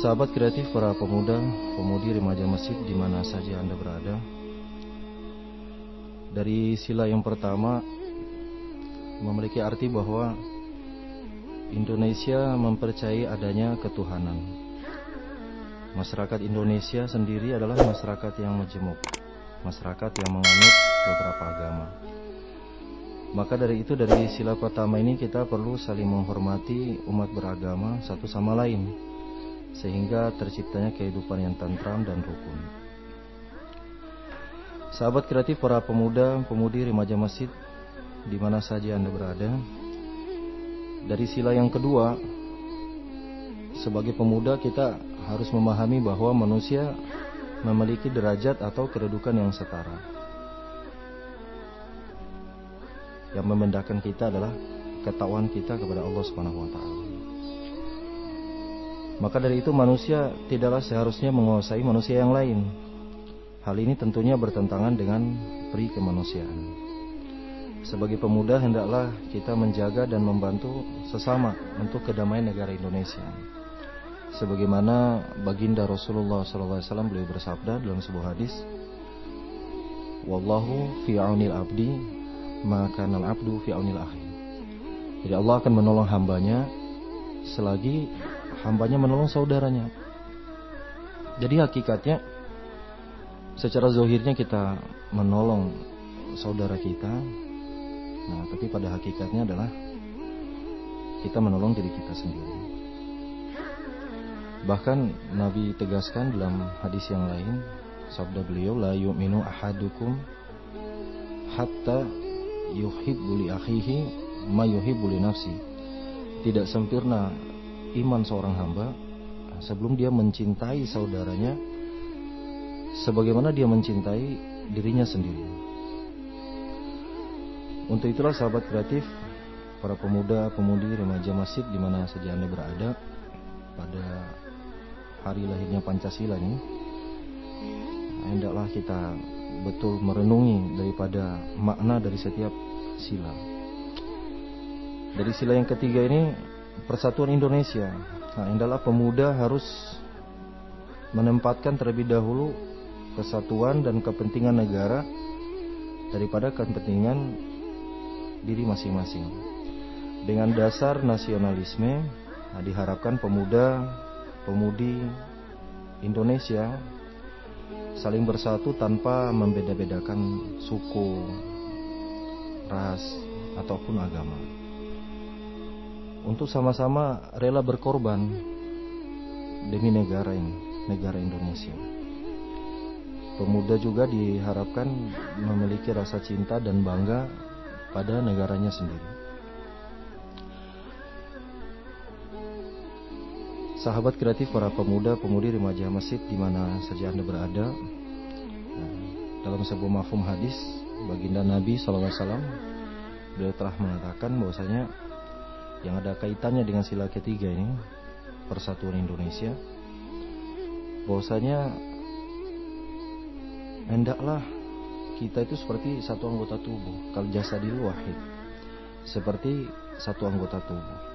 Sahabat kreatif, para pemuda, pemudi, remaja masjid di mana saja Anda berada. Dari sila yang pertama memiliki arti bahwa Indonesia mempercayai adanya ketuhanan. Masyarakat Indonesia sendiri adalah masyarakat yang majemuk, masyarakat yang menganut beberapa agama. Maka dari itu, dari sila pertama ini kita perlu saling menghormati umat beragama satu sama lain, sehingga terciptanya kehidupan yang tentram dan rukun. Sahabat kreatif, para pemuda, pemudi, remaja masjid di mana saja Anda berada. Dari sila yang kedua, sebagai pemuda kita harus memahami bahwa manusia memiliki derajat atau kedudukan yang setara. Yang membedakan kita adalah ketakwaan kita kepada Allah Subhanahu wa taala. Maka dari itu manusia tidaklah seharusnya menguasai manusia yang lain. Hal ini tentunya bertentangan dengan pri kemanusiaan. Sebagai pemuda hendaklah kita menjaga dan membantu sesama untuk kedamaian negara Indonesia. Sebagaimana baginda Rasulullah SAW beliau bersabda dalam sebuah hadis, "Wallahu fi aunil abdi, maka nal abdu fi aunil akhi." Jadi Allah akan menolong hambanya selagi hambanya menolong saudaranya. Jadi hakikatnya secara zahirnya kita menolong saudara kita, nah tapi pada hakikatnya adalah kita menolong diri kita sendiri. Bahkan Nabi tegaskan dalam hadis yang lain, sabda beliau, la yu'minu ahadukum hatta yuhibbu li akhihi ma yuhibbu li nafsi. Tidak sempurna iman seorang hamba sebelum dia mencintai saudaranya sebagaimana dia mencintai dirinya sendiri. Untuk itulah sahabat kreatif, para pemuda, pemudi, remaja masjid di mana saja Anda berada pada hari lahirnya Pancasila ini, hendaklah kita betul merenungi daripada makna dari setiap sila. Dari sila yang ketiga ini, persatuan Indonesia. Nah, hendaklah pemuda harus menempatkan terlebih dahulu kesatuan dan kepentingan negara daripada kepentingan diri masing-masing. Dengan dasar nasionalisme, nah, diharapkan pemuda, pemudi Indonesia saling bersatu tanpa membeda-bedakan suku, ras, ataupun agama, untuk sama-sama rela berkorban demi negara ini, negara Indonesia. Pemuda juga diharapkan memiliki rasa cinta dan bangga pada negaranya sendiri. Sahabat kreatif, para pemuda, pemudi, remaja masjid di mana saja Anda berada. Dalam sebuah mafhum hadis, baginda Nabi SAW beliau telah mengatakan bahwasanya yang ada kaitannya dengan sila ketiga ini, persatuan Indonesia, bahwasanya hendaklah kita itu seperti satu anggota tubuh, kal jasadil wahid, seperti satu anggota tubuh.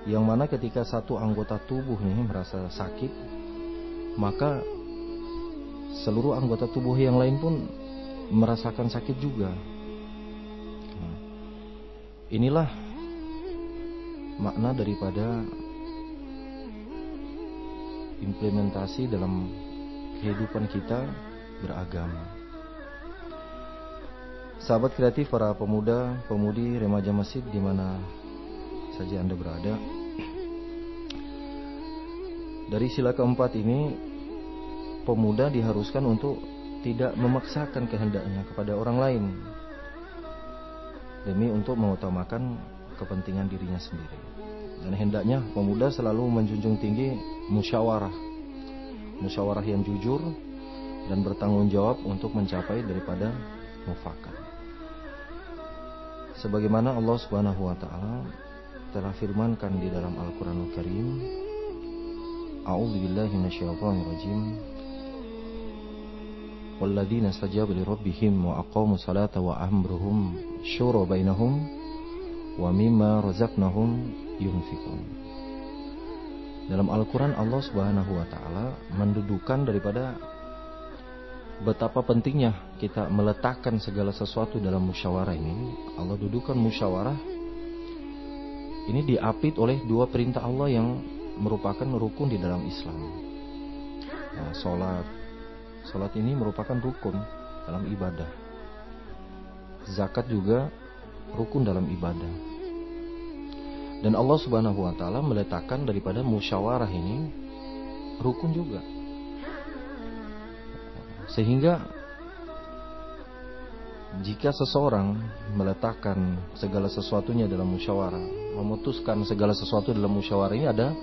Yang mana ketika satu anggota tubuh ini merasa sakit, maka seluruh anggota tubuh yang lain pun merasakan sakit juga. Nah, inilah makna daripada implementasi dalam kehidupan kita beragama. Sahabat kreatif, para pemuda, pemudi, remaja masjid di mana saja Anda berada. Dari sila keempat ini, pemuda diharuskan untuk tidak memaksakan kehendaknya kepada orang lain demi untuk mengutamakan kepentingan dirinya sendiri. Dan hendaknya pemuda selalu menjunjung tinggi musyawarah yang jujur dan bertanggung jawab untuk mencapai daripada mufakat. Sebagaimana Allah Subhanahu wa taala telah firmankan di dalam Al-Qur'anul Karim, A'udzubillahi minasyaitonir rajim. walladzina istajabu li rabbihim wa aqamu salata wa amruhum syura bainahum wa mimma razaqnahum yunfikun. Dalam Al-Quran Allah Subhanahu wa ta'ala mendudukan daripada betapa pentingnya kita meletakkan segala sesuatu dalam musyawarah ini. Allah dudukan musyawarah ini diapit oleh dua perintah Allah yang merupakan rukun di dalam Islam. Nah, Salat ini merupakan rukun dalam ibadah. Zakat juga rukun dalam ibadah. Dan Allah Subhanahu wa ta'ala meletakkan daripada musyawarah ini rukun juga. Sehingga jika seseorang meletakkan segala sesuatunya dalam musyawarah, memutuskan segala sesuatu dalam musyawarah, ini ada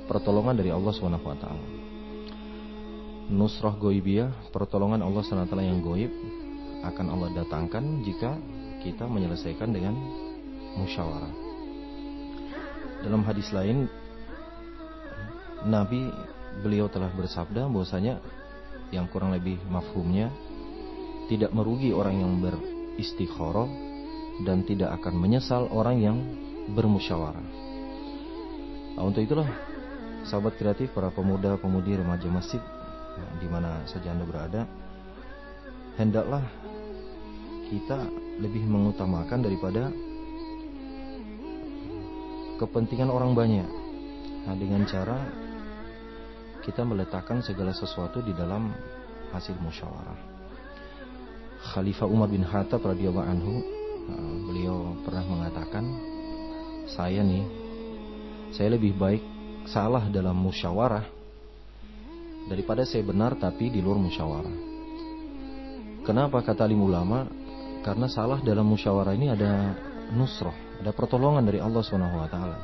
pertolongan dari Allah Subhanahu wa ta'ala. Nusrah goibiyah, pertolongan Allah SWT yang goib akan Allah datangkan jika kita menyelesaikan dengan musyawarah. Dalam hadis lain, Nabi beliau telah bersabda bahwasanya yang kurang lebih mafhumnya, tidak merugi orang yang beristikharah dan tidak akan menyesal orang yang bermusyawarah. Nah, untuk itulah sahabat kreatif, para pemuda, pemudi, remaja masjid, di mana saja Anda berada, hendaklah kita lebih mengutamakan daripada kepentingan orang banyak. Nah, dengan cara kita meletakkan segala sesuatu di dalam hasil musyawarah. Khalifah Umar bin Khattab radhiyallahu anhu, beliau pernah mengatakan, saya lebih baik salah dalam musyawarah daripada saya benar tapi di luar musyawarah. Kenapa, kata alim ulama? Karena salah dalam musyawarah ini ada nusrah, ada pertolongan dari Allah Subhanahu wa ta'ala.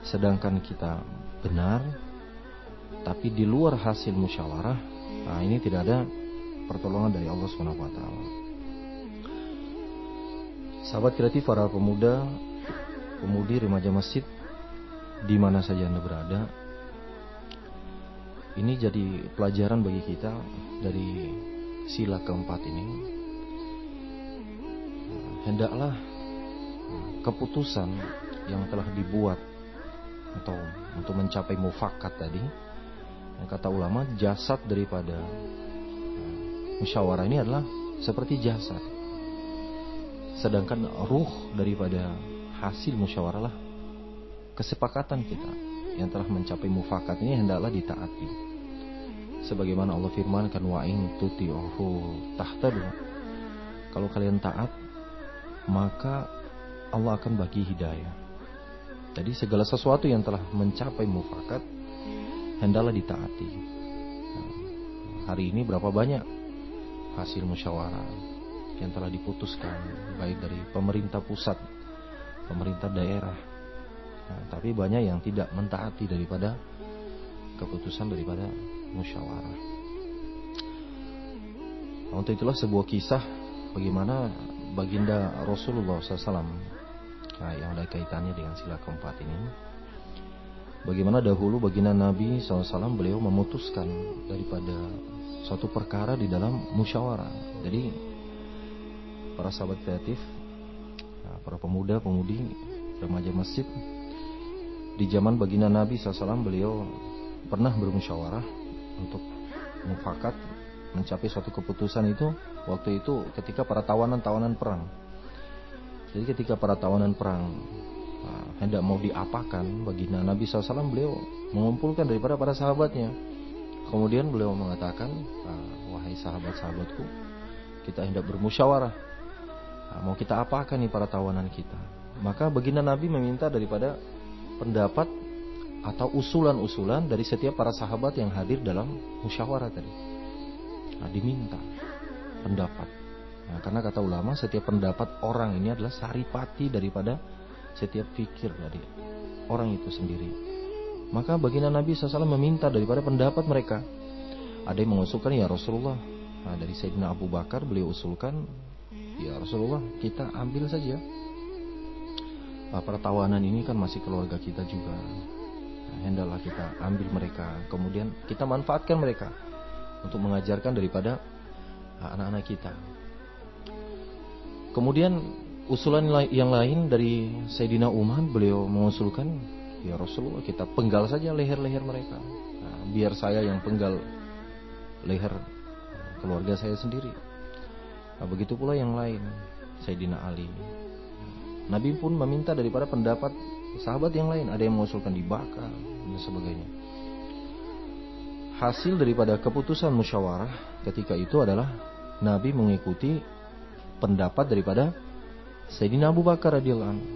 Sedangkan kita benar tapi di luar hasil musyawarah, nah ini tidak ada pertolongan dari Allah Subhanahu wa ta'ala. Sahabat kreatif, para pemuda, pemudi, remaja masjid, di mana saja Anda berada, ini jadi pelajaran bagi kita dari sila keempat ini. Hendaklah keputusan yang telah dibuat atau untuk mencapai mufakat tadi, kata ulama, jasad daripada musyawarah ini adalah seperti jasad. Sedangkan ruh daripada hasil musyawarah lah kesepakatan kita yang telah mencapai mufakat ini hendaklah ditaati. Sebagaimana Allah firmankan, wa in tuti'uhu tahtadu. Kalau kalian taat, maka Allah akan bagi hidayah. Jadi segala sesuatu yang telah mencapai mufakat hendaklah ditaati. Hari ini berapa banyak hasil musyawarah yang telah diputuskan, baik dari pemerintah pusat, pemerintah daerah, tapi banyak yang tidak mentaati daripada keputusan daripada musyawarah. Untuk itulah sebuah kisah bagaimana baginda Rasulullah SAW, yang ada kaitannya dengan sila keempat ini. Bagaimana dahulu baginda Nabi SAW beliau memutuskan daripada suatu perkara di dalam musyawarah. Jadi para sahabat kreatif, para pemuda, pemudi, remaja masjid, di zaman baginda Nabi SAW beliau pernah bermusyawarah untuk mufakat mencapai suatu keputusan itu. Waktu itu ketika para tawanan perang. Jadi ketika para tawanan perang hendak mau diapakan, baginda Nabi SAW beliau mengumpulkan daripada para sahabatnya. Kemudian beliau mengatakan, wahai sahabat-sahabatku, kita hendak bermusyawarah, mau kita apakan nih para tawanan kita. Maka baginda Nabi meminta daripada pendapat atau usulan-usulan dari setiap para sahabat yang hadir dalam musyawarah tadi. Nah, diminta pendapat. Nah, karena kata ulama, setiap pendapat orang ini adalah saripati daripada setiap pikir dari orang itu sendiri. Maka baginda Nabi SAW meminta daripada pendapat mereka. Ada yang mengusulkan, ya Rasulullah, dari Sayyidina Abu Bakar beliau usulkan, ya Rasulullah, kita ambil saja. Para tawanan ini kan masih keluarga kita juga. Hendaklah kita ambil mereka, kemudian kita manfaatkan mereka untuk mengajarkan daripada anak-anak kita. Kemudian usulan yang lain dari Sayyidina Umar, beliau mengusulkan, ya Rasulullah, kita penggal saja leher-leher mereka. Nah, biar saya yang penggal leher keluarga saya sendiri. Nah, begitu pula yang lain, Sayyidina Ali. Nabi pun meminta daripada pendapat sahabat yang lain, ada yang mengusulkan dibakar dan sebagainya. Hasil daripada keputusan musyawarah ketika itu adalah Nabi mengikuti pendapat daripada Sayyidina Abu Bakar radhiyallahu anhu.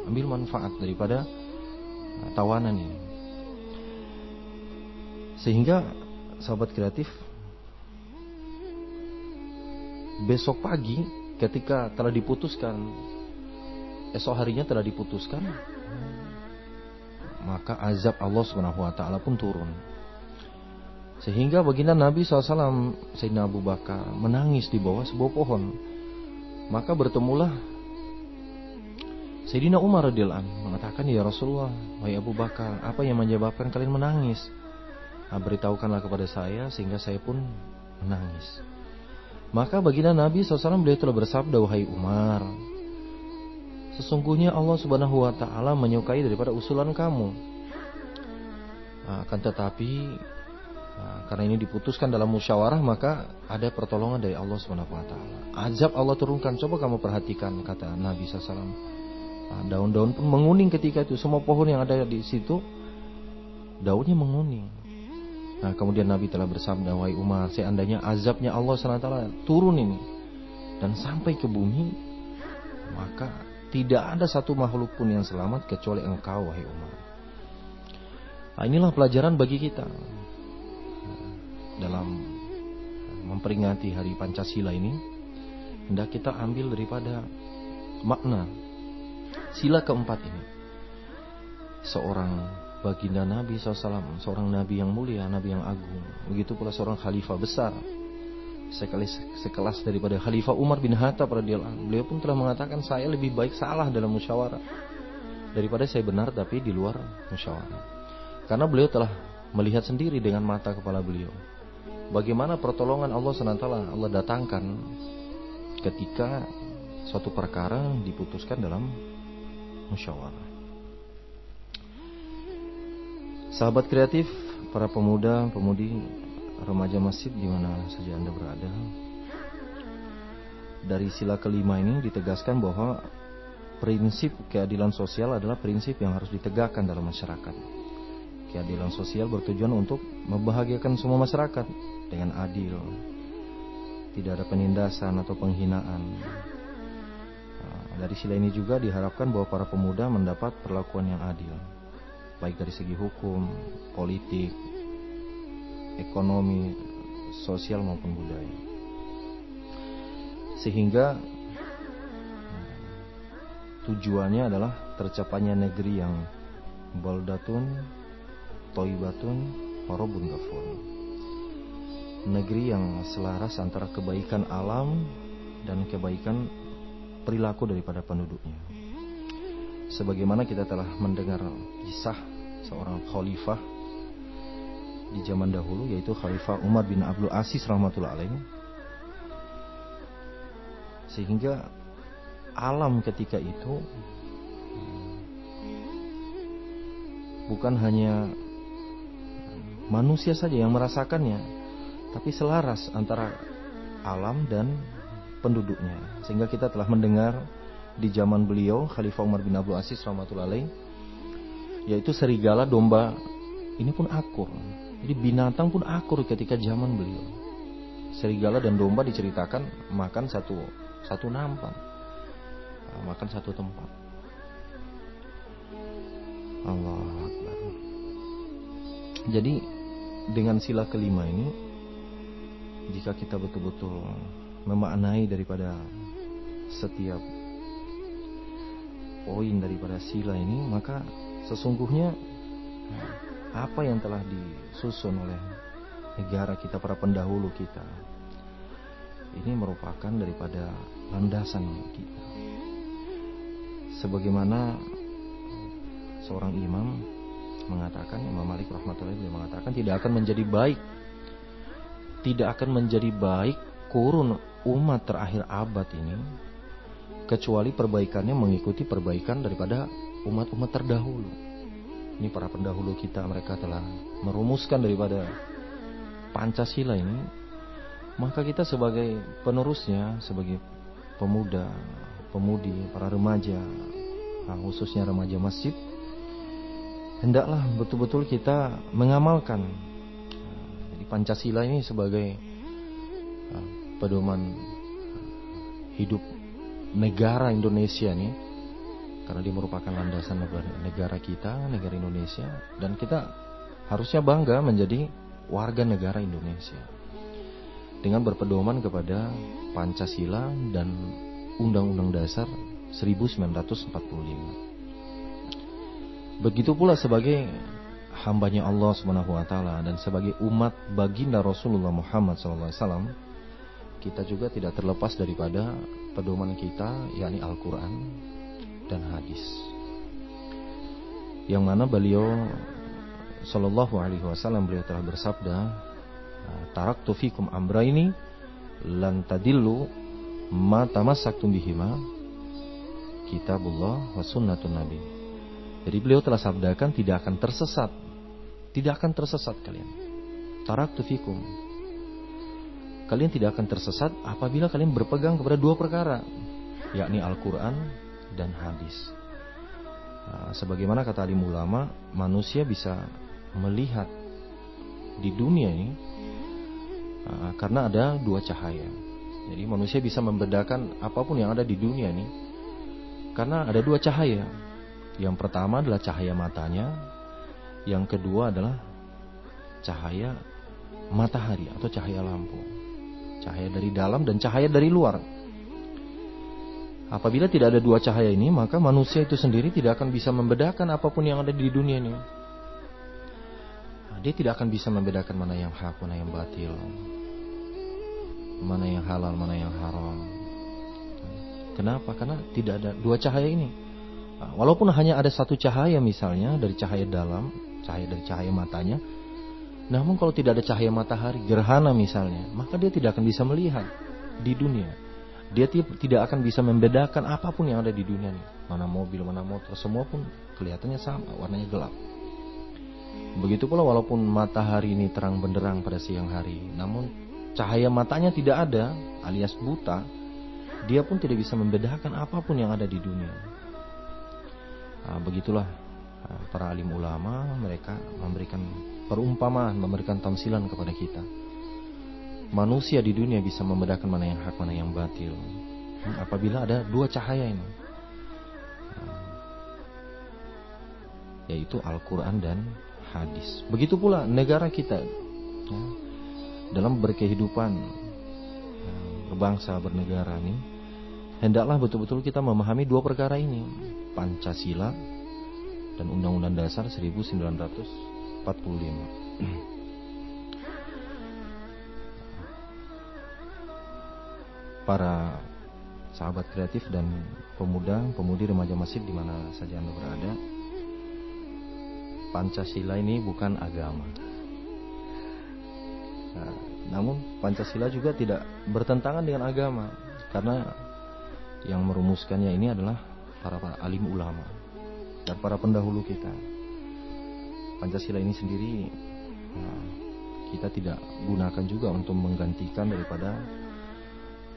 Ambil manfaat daripada tawanan ini. Sehingga sahabat kreatif, besok pagi ketika telah diputuskan, esok harinya telah diputuskan, maka azab Allah Subhanahu wa taala pun turun. Sehingga baginda Nabi SAW, Sayyidina Abu Bakar, menangis di bawah sebuah pohon. Maka bertemulah Sayyidina Umar radhiyallahu anhu, mengatakan, ya Rasulullah, wahai Abu Bakar, apa yang menyebabkan kalian menangis? Nah, beritahukanlah kepada saya sehingga saya pun menangis. Maka baginda Nabi SAW, beliau telah bersabda, wahai Umar, sesungguhnya Allah Subhanahu wa taala menyukai daripada usulan kamu. Akan tetapi karena ini diputuskan dalam musyawarah, maka ada pertolongan dari Allah Subhanahu wa taala. Azab Allah turunkan. Coba kamu perhatikan, kata Nabi SAW. Daun-daun pun menguning ketika itu. Semua pohon yang ada di situ daunnya menguning. Nah, kemudian Nabi telah bersabda, wahai Umar, seandainya azabnya Allah Subhanahu wa taala turun ini dan sampai ke bumi, maka tidak ada satu makhluk pun yang selamat kecuali engkau, wahai Umar. Nah, inilah pelajaran bagi kita dalam memperingati hari Pancasila ini. Hendak kita ambil daripada makna sila keempat ini. Seorang baginda Nabi SAW, seorang Nabi yang mulia, Nabi yang agung. Begitu pula seorang khalifah besar, sekelas daripada Khalifah Umar bin Khattab radhiyallahu anhu. Beliau pun telah mengatakan, saya lebih baik salah dalam musyawarah daripada saya benar tapi di luar musyawarah. Karena beliau telah melihat sendiri dengan mata kepala beliau bagaimana pertolongan Allah SWT Allah datangkan ketika suatu perkara diputuskan dalam musyawarah. Sahabat kreatif, para pemuda, pemudi, remaja masjid di mana saja Anda berada, dari sila kelima ini ditegaskan bahwa prinsip keadilan sosial adalah prinsip yang harus ditegakkan dalam masyarakat. Keadilan sosial bertujuan untuk membahagiakan semua masyarakat dengan adil, tidak ada penindasan atau penghinaan. Dari sila ini juga diharapkan bahwa para pemuda mendapat perlakuan yang adil, baik dari segi hukum, politik, ekonomi, sosial maupun budaya. Sehingga tujuannya adalah tercapainya negeri yang baldatun thayyibatun wa rabbun ghafur. Negeri yang selaras antara kebaikan alam dan kebaikan perilaku daripada penduduknya. Sebagaimana kita telah mendengar kisah seorang khalifah di zaman dahulu, yaitu Khalifah Umar bin Abdul Aziz rahmatullah alaih. Sehingga alam ketika itu bukan hanya manusia saja yang merasakannya, tapi selaras antara alam dan penduduknya. Sehingga kita telah mendengar di zaman beliau Khalifah Umar bin Abdul Aziz rahmatullah alaih, yaitu serigala, domba ini pun akur. Jadi binatang pun akur ketika zaman beliau. Serigala dan domba diceritakan makan satu nampan, makan satu tempat. Allah Akbar. Jadi dengan sila kelima ini, jika kita betul-betul memaknai daripada setiap poin daripada sila ini, maka sesungguhnya apa yang telah disusun oleh negara kita, para pendahulu kita, ini merupakan daripada landasan kita. Sebagaimana seorang imam mengatakan, Imam Malik rahmatullahi beliau mengatakan, tidak akan menjadi baik kurun umat terakhir abad ini, kecuali perbaikannya mengikuti perbaikan daripada umat-umat terdahulu. Ini para pendahulu kita, mereka telah merumuskan daripada Pancasila ini. Maka kita sebagai penerusnya, sebagai pemuda, pemudi, para remaja, khususnya remaja masjid, hendaklah betul-betul kita mengamalkan jadi Pancasila ini sebagai pedoman hidup negara Indonesia nih, karena dia merupakan landasan negara kita, negara Indonesia, dan kita harusnya bangga menjadi warga negara Indonesia dengan berpedoman kepada Pancasila dan Undang-Undang Dasar 1945. Begitu pula sebagai hambanya Allah Subhanahu wa taala dan sebagai umat baginda Rasulullah Muhammad SAW, kita juga tidak terlepas daripada pedoman kita, yakni Al-Quran dan hadis. Yang mana beliau sallallahu alaihi wasallam, beliau telah bersabda, taraktu fikum amraini lan tadillu ma tamassaktum bihima, kitabullah wa sunnatun nabi. Jadi beliau telah sabdakan tidak akan tersesat kalian. Taraktu fikum, kalian tidak akan tersesat apabila kalian berpegang kepada dua perkara, yakni Al-Quran dan hadis. Sebagaimana kata alim ulama, manusia bisa melihat di dunia ini karena ada dua cahaya. Jadi manusia bisa membedakan apapun yang ada di dunia ini karena ada dua cahaya. Yang pertama adalah cahaya matanya, yang kedua adalah cahaya matahari atau cahaya lampu. Cahaya dari dalam dan cahaya dari luar. Apabila tidak ada dua cahaya ini, maka manusia itu sendiri tidak akan bisa membedakan apapun yang ada di dunia ini. Dia tidak akan bisa membedakan mana yang hak, mana yang batil, mana yang halal, mana yang haram. Kenapa? Karena tidak ada dua cahaya ini. Walaupun hanya ada satu cahaya misalnya dari cahaya dalam, cahaya dari cahaya matanya, namun kalau tidak ada cahaya matahari, gerhana misalnya, maka dia tidak akan bisa melihat di dunia. Dia tidak akan bisa membedakan apapun yang ada di dunia ini. Mana mobil, mana motor, semua pun kelihatannya sama, warnanya gelap. Begitu pula walaupun matahari ini terang benderang pada siang hari, namun cahaya matanya tidak ada, alias buta, dia pun tidak bisa membedakan apapun yang ada di dunia. Begitulah para alim ulama, mereka memberikan perumpamaan, memberikan tamsilan kepada kita. Manusia di dunia bisa membedakan mana yang hak, mana yang batil, apabila ada dua cahaya ini, yaitu Al-Quran dan hadis. Begitu pula negara kita, dalam berkehidupan berbangsa, bernegara ini, hendaklah betul-betul kita memahami dua perkara ini, Pancasila dan Undang-Undang Dasar 1945. Para sahabat kreatif dan pemuda-pemudi remaja masjid di mana saja Anda berada, Pancasila ini bukan agama. Namun Pancasila juga tidak bertentangan dengan agama, karena yang merumuskannya ini adalah para alim ulama dan para pendahulu kita. Pancasila ini sendiri kita tidak gunakan juga untuk menggantikan daripada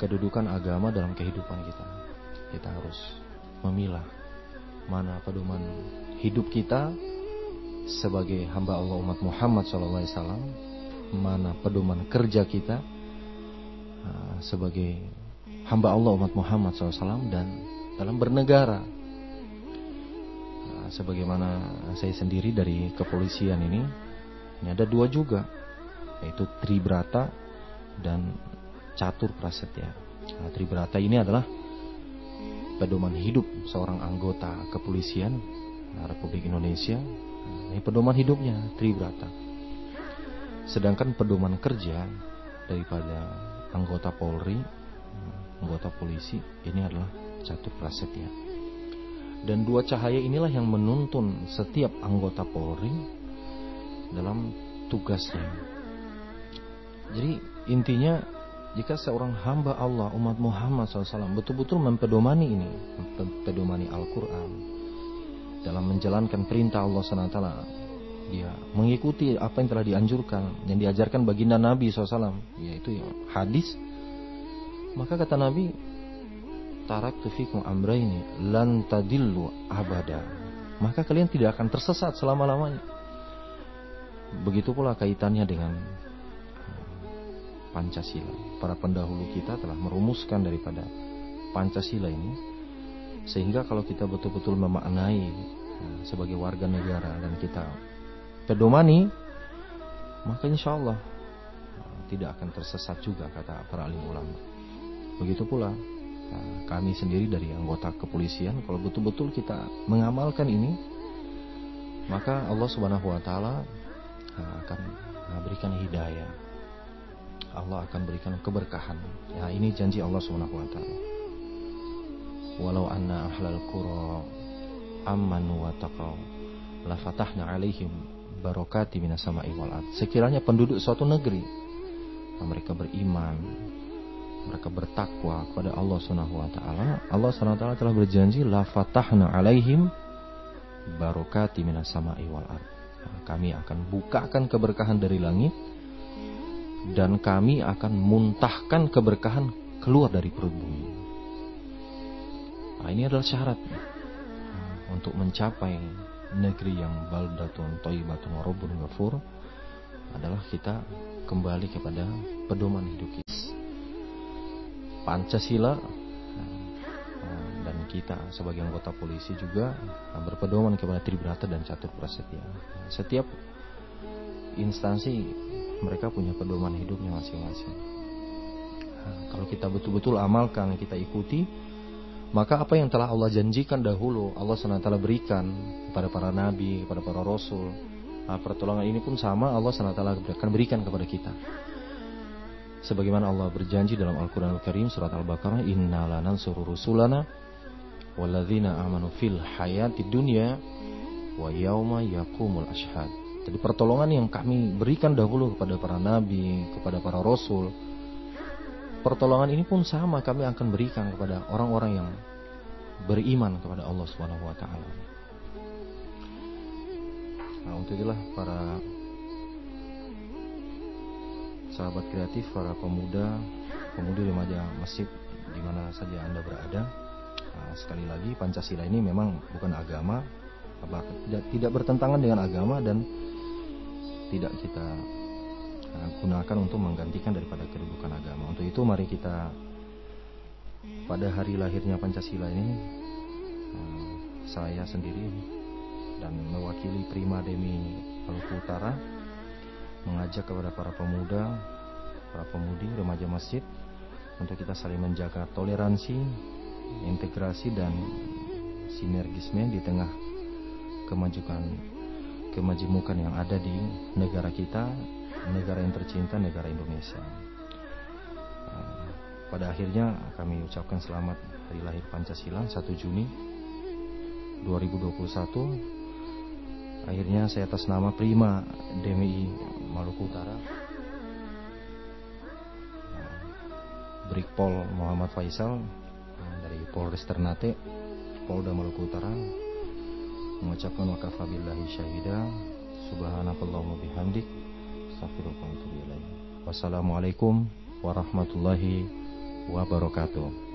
kedudukan agama dalam kehidupan kita. Kita harus memilah mana pedoman hidup kita sebagai hamba Allah umat Muhammad SAW, mana pedoman kerja kita sebagai hamba Allah umat Muhammad SAW, dan dalam bernegara. Sebagaimana saya sendiri dari kepolisian ini ada dua juga, yaitu Tribrata dan Catur Prasetya. Tribrata ini adalah pedoman hidup seorang anggota kepolisian Republik Indonesia. Ini pedoman hidupnya Tribrata. Sedangkan pedoman kerja daripada anggota Polri, anggota polisi, ini adalah Catur Prasetya. Dan dua cahaya inilah yang menuntun setiap anggota Polri dalam tugasnya. Jadi intinya jika seorang hamba Allah, umat Muhammad SAW betul-betul mempedomani ini, mempedomani Al-Quran dalam menjalankan perintah Allah SWT, dia mengikuti apa yang telah dianjurkan, yang diajarkan baginda Nabi SAW, yaitu hadis, maka kata Nabi, taraktu fikum amraini lan tadillu abada, maka kalian tidak akan tersesat selama-lamanya. Begitu pula kaitannya dengan Pancasila. Para pendahulu kita telah merumuskan daripada Pancasila ini, sehingga kalau kita betul-betul memaknai sebagai warga negara dan kita pedomani, maka insya Allah tidak akan tersesat juga, kata para alim ulama. Begitu pula kami sendiri dari anggota kepolisian, kalau betul-betul kita mengamalkan ini, maka Allah Subhanahu wa Ta'ala akan berikan hidayah, Allah akan berikan keberkahan. Ya, ini janji Allah Subhanahu wa Ta'ala. Walau anna ahlal qura amanu wa taqaw la fatahna alaihim barakati minas sama'i wal ard. Sekiranya penduduk suatu negeri mereka beriman, mereka bertakwa kepada Allah Subhanahu wa Ta'ala, Allah Subhanahu wa Ta'ala telah berjanji la fatahna alaihim barakati minas sama'i wal ard. Kami akan bukakan keberkahan dari langit dan kami akan muntahkan keberkahan keluar dari perut bumi. Nah, ini adalah syarat untuk mencapai negeri yang baldatun thayyibatun wa rabbun ghafur, adalah kita kembali kepada pedoman hidup kita, Pancasila, dan kita sebagai anggota polisi juga berpedoman kepada Tribrata dan Catur Prasetya. Setiap instansi mereka punya pedoman hidupnya masing-masing. Kalau kita betul-betul amalkan, kita ikuti, maka apa yang telah Allah janjikan dahulu, Allah SWT berikan kepada para nabi, kepada para rasul, pertolongan ini pun sama Allah SWT akan berikan kepada kita. Sebagaimana Allah berjanji dalam Al-Quran Al-Karim surat Al-Baqarah, inna lanansuru rusulana walladzina amanu fil hayati dunya wa yauma yaqumul ashhad. Jadi pertolongan yang kami berikan dahulu kepada para nabi, kepada para rasul, pertolongan ini pun sama kami akan berikan kepada orang-orang yang beriman kepada Allah Subhanahu wa Ta'ala. Nah, untuk itulah para sahabat kreatif, para pemuda, pemudi remaja masjid di mana saja Anda berada, sekali lagi Pancasila ini memang bukan agama, tidak bertentangan dengan agama dan tidak kita gunakan untuk menggantikan daripada kedudukan agama. Untuk itu mari kita pada hari lahirnya Pancasila ini, saya sendiri dan mewakili Prima Demi Maluku Utara mengajak kepada para pemuda, para pemudi remaja masjid untuk kita saling menjaga toleransi, integrasi dan sinergisme di tengah kemajemukan yang ada di negara kita, negara yang tercinta, negara Indonesia. Pada akhirnya kami ucapkan selamat hari lahir Pancasila 1 Juni 2021. Akhirnya saya atas nama Prima DMI Maluku Utara, Brigpol Muhammad Faisal dari Polres Ternate, Polda Maluku Utara, mengucapkan wa kafa billahi syahida, subhanakallahumma bihamdik, astaghfiruka wa atubu ilaik. Wassalamualaikum warahmatullahi wabarakatuh.